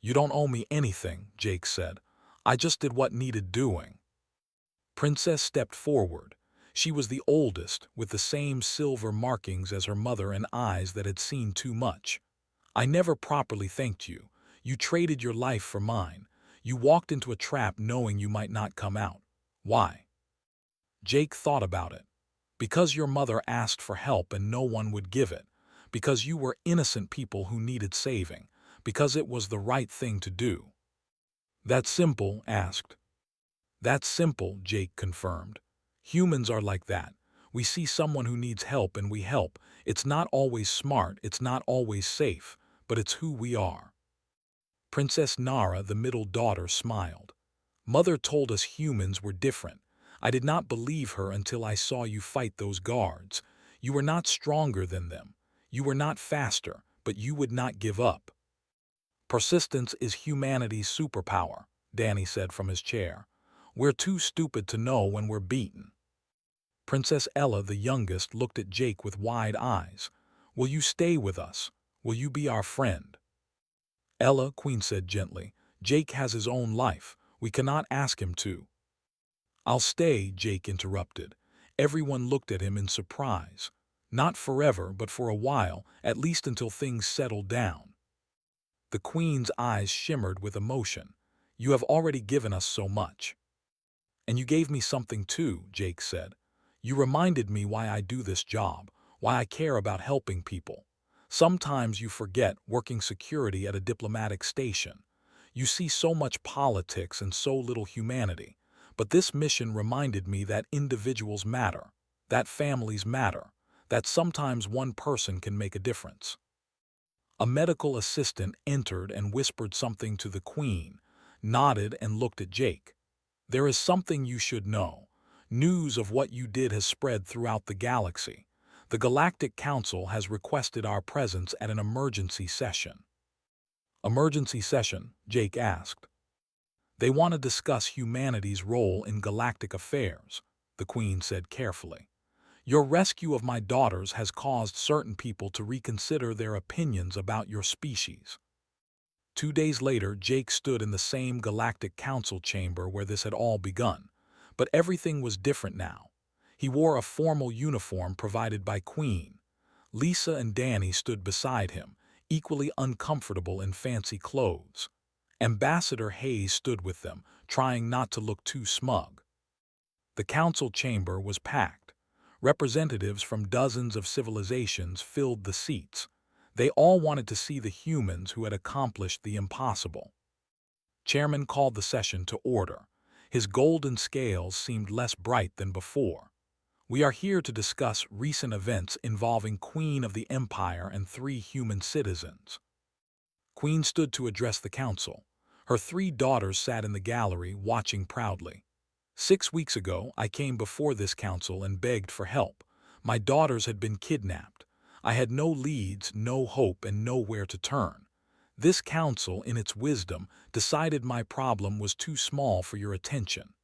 "You don't owe me anything," Jake said. "I just did what needed doing." Princess stepped forward. She was the oldest, with the same silver markings as her mother and eyes that had seen too much. "I never properly thanked you. You traded your life for mine. You walked into a trap knowing you might not come out. Why?" Jake thought about it. "Because your mother asked for help and no one would give it. Because you were innocent people who needed saving. Because it was the right thing to do." "That simple?" asked. "That's simple," Jake confirmed. "Humans are like that. We see someone who needs help and we help. It's not always smart, it's not always safe, but it's who we are." Princess Nara, the middle daughter, smiled. "Mother told us humans were different. I did not believe her until I saw you fight those guards. You were not stronger than them. You were not faster, but you would not give up." "Persistence is humanity's superpower," Danny said from his chair. "We're too stupid to know when we're beaten." Princess Ella, the youngest, looked at Jake with wide eyes. "Will you stay with us? Will you be our friend?" "Ella," Queen said gently, "Jake has his own life. We cannot ask him to." "I'll stay," Jake interrupted. Everyone looked at him in surprise. "Not forever, but for a while, at least until things settle down." The Queen's eyes shimmered with emotion. "You have already given us so much." "And you gave me something too," Jake said. "You reminded me why I do this job, why I care about helping people. Sometimes you forget, working security at a diplomatic station. You see so much politics and so little humanity. But this mission reminded me that individuals matter, that families matter, that sometimes one person can make a difference." A medical assistant entered and whispered something to the Queen, nodded and looked at Jake. "There is something you should know. News of what you did has spread throughout the galaxy. The Galactic Council has requested our presence at an emergency session." "Emergency session?" Jake asked. "They want to discuss humanity's role in galactic affairs," the Queen said carefully. "Your rescue of my daughters has caused certain people to reconsider their opinions about your species." 2 days later, Jake stood in the same Galactic Council chamber where this had all begun. But everything was different now. He wore a formal uniform provided by Queen. Lisa and Danny stood beside him, equally uncomfortable in fancy clothes. Ambassador Hayes stood with them, trying not to look too smug. The council chamber was packed. Representatives from dozens of civilizations filled the seats. They all wanted to see the humans who had accomplished the impossible. Chairman called the session to order. His golden scales seemed less bright than before. "We are here to discuss recent events involving Queen of the Empire and 3 human citizens." Queen stood to address the council. Her 3 daughters sat in the gallery, watching proudly. "6 weeks ago, I came before this council and begged for help. My daughters had been kidnapped. I had no leads, no hope, and nowhere to turn. This council, in its wisdom, decided my problem was too small for your attention."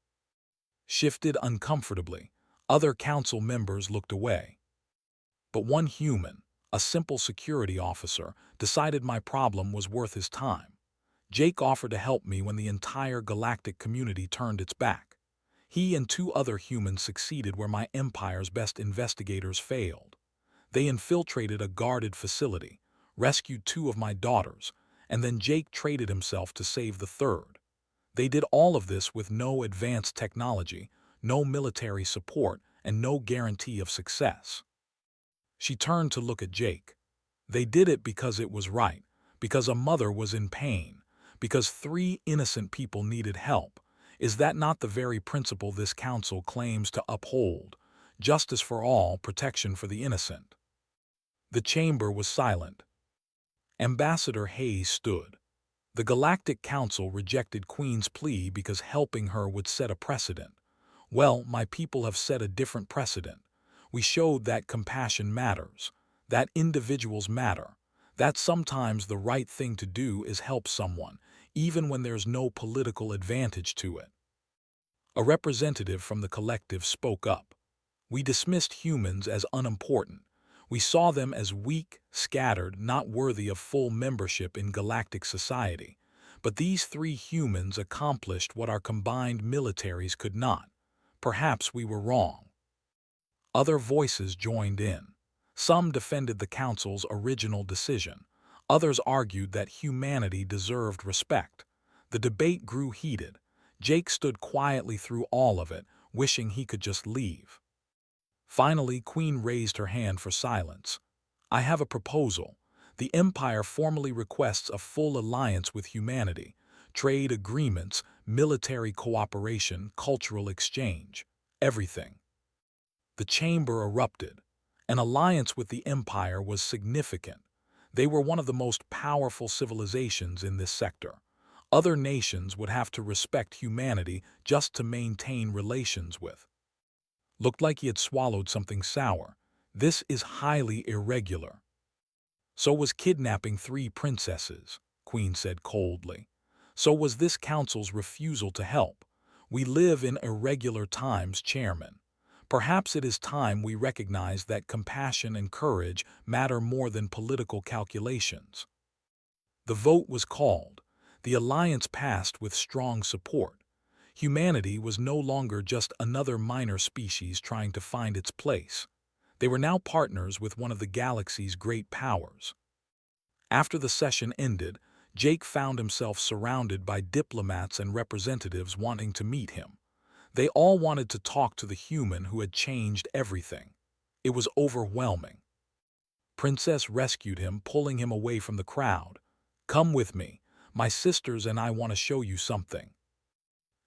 Shifted uncomfortably. Other council members looked away. But one human, a simple security officer, decided my problem was worth his time. Jake offered to help me when the entire galactic community turned its back. He and 2 other humans succeeded where my empire's best investigators failed. They infiltrated a guarded facility, rescued 2 of my daughters, and then Jake traded himself to save the 3rd. They did all of this with no advanced technology, no military support, and no guarantee of success. She turned to look at Jake. "They did it because it was right, because a mother was in pain, because 3 innocent people needed help. Is that not the very principle this council claims to uphold? Justice for all, protection for the innocent." The chamber was silent. Ambassador Hayes stood. "The Galactic Council rejected Queen's plea because helping her would set a precedent. Well, my people have set a different precedent. We showed that compassion matters, that individuals matter, that sometimes the right thing to do is help someone, even when there's no political advantage to it. A representative from the collective spoke up. We dismissed humans as unimportant. We saw them as weak, scattered, not worthy of full membership in galactic society. But these three humans accomplished what our combined militaries could not. Perhaps we were wrong. Other voices joined in. Some defended the Council's original decision. Others argued that humanity deserved respect. The debate grew heated. Jake stood quietly through all of it, wishing he could just leave. Finally, Queen raised her hand for silence. I have a proposal. The Empire formally requests a full alliance with humanity, trade agreements, military cooperation, cultural exchange, everything. The chamber erupted. An alliance with the Empire was significant. They were one of the most powerful civilizations in this sector. Other nations would have to respect humanity just to maintain relations with. Looked like he had swallowed something sour. This is highly irregular. So was kidnapping 3 princesses, Queen said coldly. So was this council's refusal to help. We live in irregular times, Chairman. Perhaps it is time we recognize that compassion and courage matter more than political calculations. The vote was called. The alliance passed with strong support. Humanity was no longer just another minor species trying to find its place. They were now partners with one of the galaxy's great powers. After the session ended, Jake found himself surrounded by diplomats and representatives wanting to meet him. They all wanted to talk to the human who had changed everything. It was overwhelming. Princess rescued him, pulling him away from the crowd. Come with me. My sisters and I want to show you something.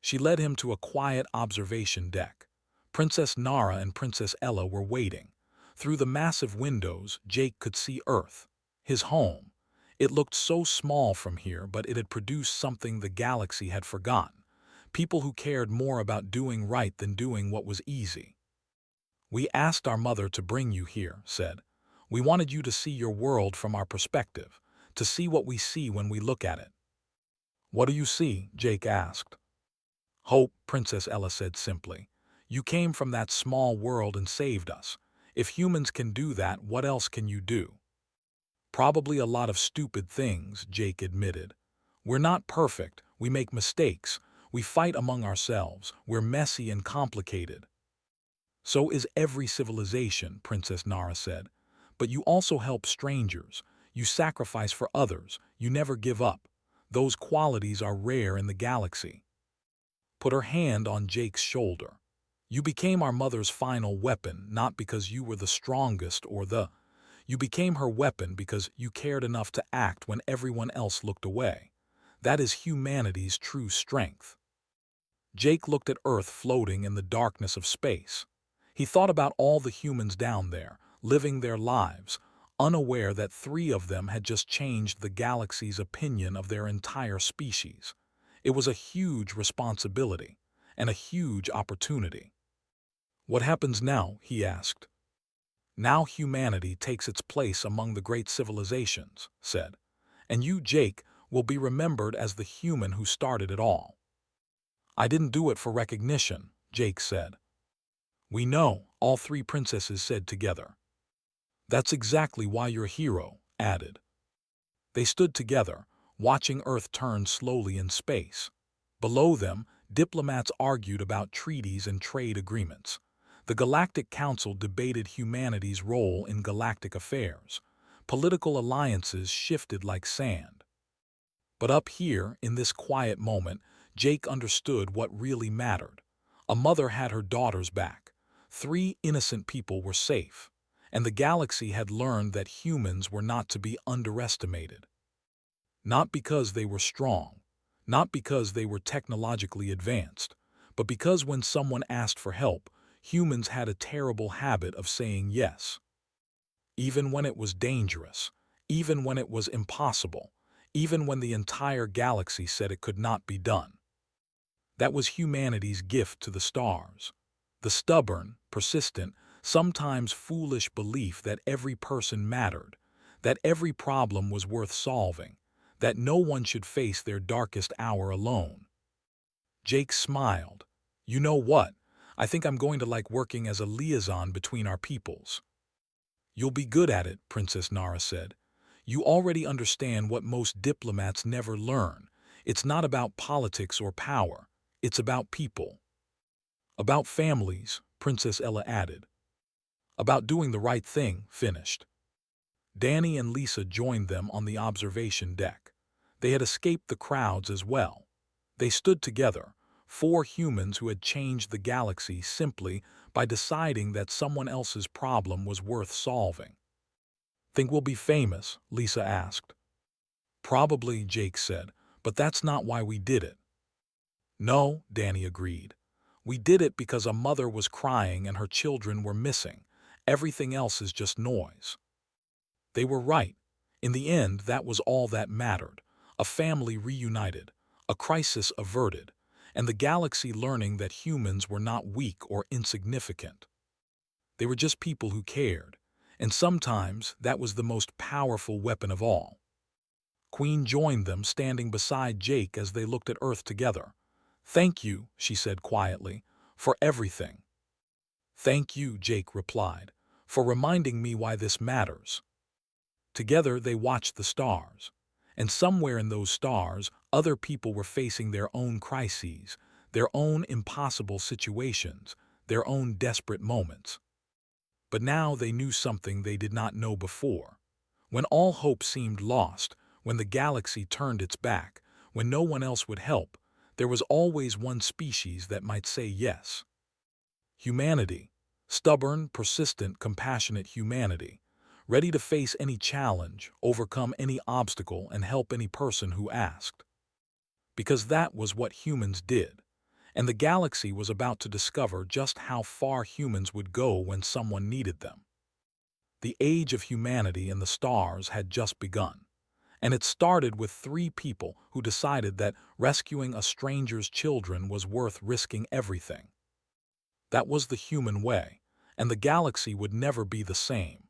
She led him to a quiet observation deck. Princess Nara and Princess Ella were waiting. Through the massive windows, Jake could see Earth, his home. It looked so small from here, but it had produced something the galaxy had forgotten. People who cared more about doing right than doing what was easy. We asked our mother to bring you here, said. We wanted you to see your world from our perspective, to see what we see when we look at it. What do you see? Jake asked. Hope, Princess Ella said simply. You came from that small world and saved us. If humans can do that, what else can you do? Probably a lot of stupid things, Jake admitted. We're not perfect, we make mistakes, we fight among ourselves, we're messy and complicated. So is every civilization, Princess Nara said. But you also help strangers, you sacrifice for others, you never give up. Those qualities are rare in the galaxy. Put her hand on Jake's shoulder. You became our mother's final weapon, not because you were the strongest You became her weapon because you cared enough to act when everyone else looked away. That is humanity's true strength. Jake looked at Earth floating in the darkness of space. He thought about all the humans down there, living their lives, unaware that 3 of them had just changed the galaxy's opinion of their entire species. It was a huge responsibility, and a huge opportunity. What happens now? He asked. Now humanity takes its place among the great civilizations, said. And you, Jake, will be remembered as the human who started it all. I didn't do it for recognition, Jake said. We know, all 3 princesses said together. That's exactly why you're a hero, added. They stood together, watching Earth turn slowly in space. Below them, diplomats argued about treaties and trade agreements. The Galactic Council debated humanity's role in galactic affairs. Political alliances shifted like sand. But up here, in this quiet moment, Jake understood what really mattered. A mother had her daughters back. 3 innocent people were safe. And the galaxy had learned that humans were not to be underestimated. Not because they were strong, not because they were technologically advanced, but because when someone asked for help, humans had a terrible habit of saying yes. Even when it was dangerous, even when it was impossible, even when the entire galaxy said it could not be done. That was humanity's gift to the stars. The stubborn, persistent, sometimes foolish belief that every person mattered, that every problem was worth solving, that no one should face their darkest hour alone. Jake smiled. You know what? I think I'm going to like working as a liaison between our peoples. You'll be good at it, Princess Nara said. You already understand what most diplomats never learn. It's not about politics or power. It's about people. About families, Princess Ella added. About doing the right thing, finished. Danny and Lisa joined them on the observation deck. They had escaped the crowds as well. They stood together, four humans who had changed the galaxy simply by deciding that someone else's problem was worth solving. Think we'll be famous? Lisa asked. Probably, Jake said, but that's not why we did it. No, Danny agreed. We did it because a mother was crying and her children were missing. Everything else is just noise. They were right. In the end, that was all that mattered. A family reunited, a crisis averted, and the galaxy learning that humans were not weak or insignificant. They were just people who cared, and sometimes that was the most powerful weapon of all. Queen joined them, standing beside Jake as they looked at Earth together. Thank you, she said quietly, for everything. Thank you, Jake replied, for reminding me why this matters. Together they watched the stars, and somewhere in those stars, other people were facing their own crises, their own impossible situations, their own desperate moments. But now they knew something they did not know before. When all hope seemed lost, when the galaxy turned its back, when no one else would help, there was always one species that might say yes. Humanity. Stubborn, persistent, compassionate humanity, ready to face any challenge, overcome any obstacle, and help any person who asked. Because that was what humans did, and the galaxy was about to discover just how far humans would go when someone needed them. The age of humanity and the stars had just begun, and it started with three people who decided that rescuing a stranger's children was worth risking everything. That was the human way, and the galaxy would never be the same.